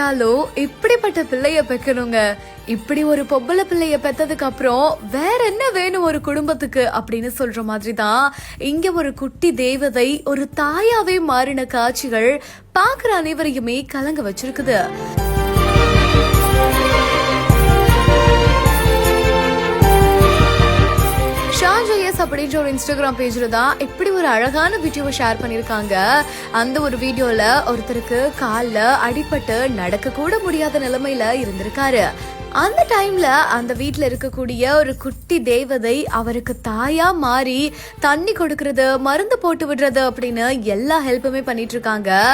பார்த்தாலும் இப்படிப்பட்ட பிள்ளைய பெக்கணுங்க. இப்படி ஒரு பொம்பளை பிள்ளைய பெத்ததுக்கு அப்புறம் வேற என்ன வேணும் ஒரு குடும்பத்துக்கு அப்படின்னு சொல்ற மாதிரி தான் இங்க ஒரு குட்டி தேவதை ஒரு தாயாவே மாறின காட்சிகள் பாக்குற அனைவரையுமே கலங்க வச்சிருக்குது. அப்படின்ற ஒரு இன்ஸ்டாகிராம் பேஜ்ல தான் இப்படி ஒரு அழகான வீடியோவை ஷேர் பண்ணிருக்காங்க. அந்த ஒரு வீடியோல ஒருத்தருக்கு கால்ல அடிபட்டு நடக்க கூட முடியாத நிலைமையில இருந்திருக்காரு. அந்த டைம்ல அந்த வீட்டுல இருக்கக்கூடிய ஒரு குட்டி தேவதை அவருக்கு தாயா மாறி தண்ணி கொடுக்கறது, மருந்து போட்டு விடுறது அப்படின்னு எல்லா ஹெல்ப்புமே பண்ணிட்டு இருக்காங்க.